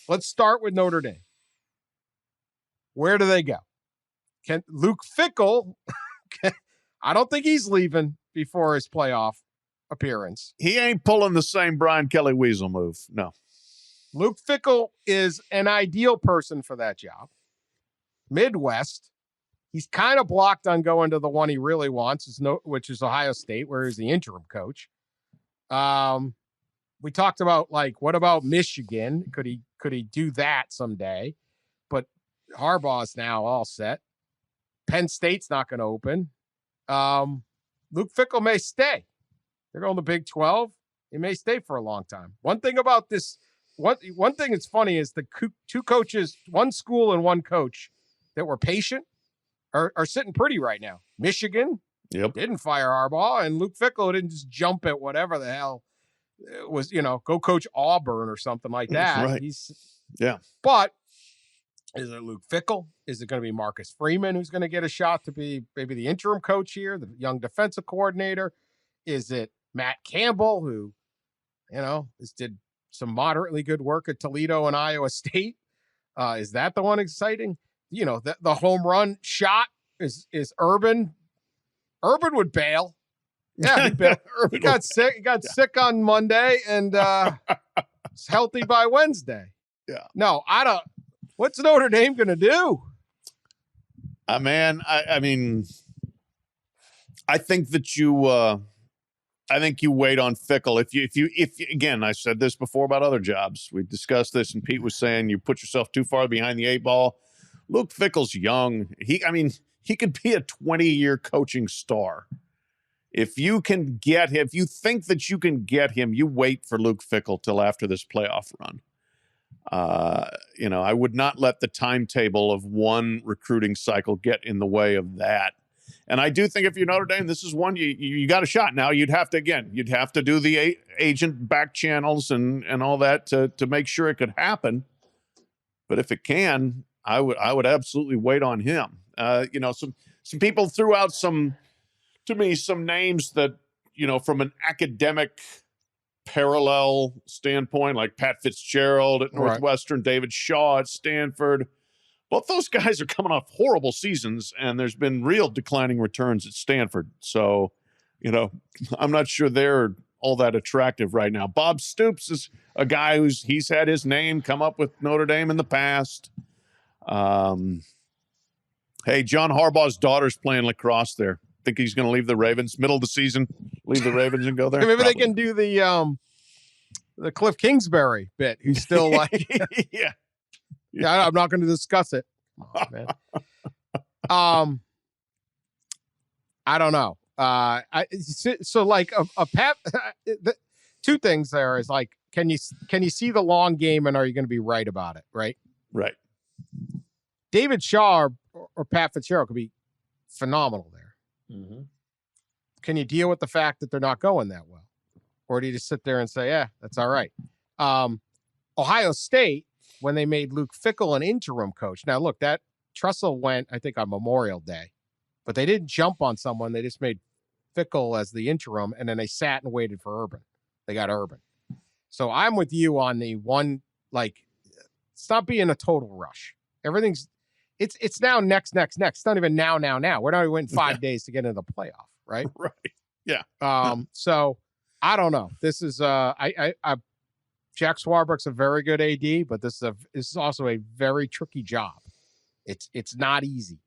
Let's start with Notre Dame. Where do they go? Can Luke Fickell, I don't think he's leaving before his playoff appearance. He ain't pulling the same Brian Kelly Weasel move. No. Luke Fickell is an ideal person for that job. Midwest. He's kind of blocked on going to the one he really wants, which is Ohio State, where he's the interim coach. We talked about, like, what about Michigan? Could he do that someday? But Harbaugh's now all set. Penn State's not going to open. Luke Fickell may stay. They're going to Big 12. He may stay for a long time. One thing about this, one thing that's funny is the two coaches, one school and one coach that were patient are sitting pretty right now. Michigan didn't fire Harbaugh, and Luke Fickell didn't just jump at whatever the hell it was, go coach Auburn or something like that. Right. But is it Luke Fickell? Is it going to be Marcus Freeman who's going to get a shot to be maybe the interim coach here, the young defensive coordinator? Is it Matt Campbell, who, did some moderately good work at Toledo and Iowa State? Is that the one exciting? The home run shot is Urban. Urban would bail. Yeah, he got sick. He got sick on Monday and is healthy by Wednesday. Yeah. No, I don't. What's Notre Dame going to do? Man, I mean, I think that you wait on Fickell. If you again, I said this before about other jobs. We discussed this, and Pete was saying you put yourself too far behind the 8 ball. Luke Fickell's young. He could be a 20-year coaching star. If you can get him, if you think that you can get him, you wait for Luke Fickell till after this playoff run. I would not let the timetable of one recruiting cycle get in the way of that. And I do think if you're Notre Dame, this is one you got a shot. Now you'd have to do the agent back channels and all that to make sure it could happen. But if it can, I would absolutely wait on him. Some people threw out some names that, from an academic parallel standpoint, like Pat Fitzgerald at Northwestern, right. David Shaw at Stanford. Both those guys are coming off horrible seasons, and there's been real declining returns at Stanford. So, I'm not sure they're all that attractive right now. Bob Stoops is a guy he's had his name come up with Notre Dame in the past. Hey, John Harbaugh's daughter's playing lacrosse there. Think he's going to leave the Ravens middle of the season, leave the Ravens and go there? Maybe Probably. They can do the Cliff Kingsbury bit. He's still like, yeah, I'm not going to discuss it. Oh, man. I don't know. So like a Pat. Two things there is like, can you see the long game, and are you going to be right about it? Right. Right. David Shaw or Pat Fitzgerald could be phenomenal there. Mm-hmm. Can you deal with the fact that they're not going that well? Or do you just sit there and say, yeah, that's all right? Ohio State, when they made Luke Fickell an interim coach. Now, look, that Tressel went, I think, on Memorial Day. But they didn't jump on someone. They just made Fickell as the interim, and then they sat and waited for Urban. They got Urban. So I'm with you on the one, like, stop being a total rush. Everything's, it's now next. It's not even now. We're not even waiting 5 days to get into the playoff, right? Right. Yeah. So I don't know. This is Jack Swarbrick's a very good AD, but this is also a very tricky job. It's not easy.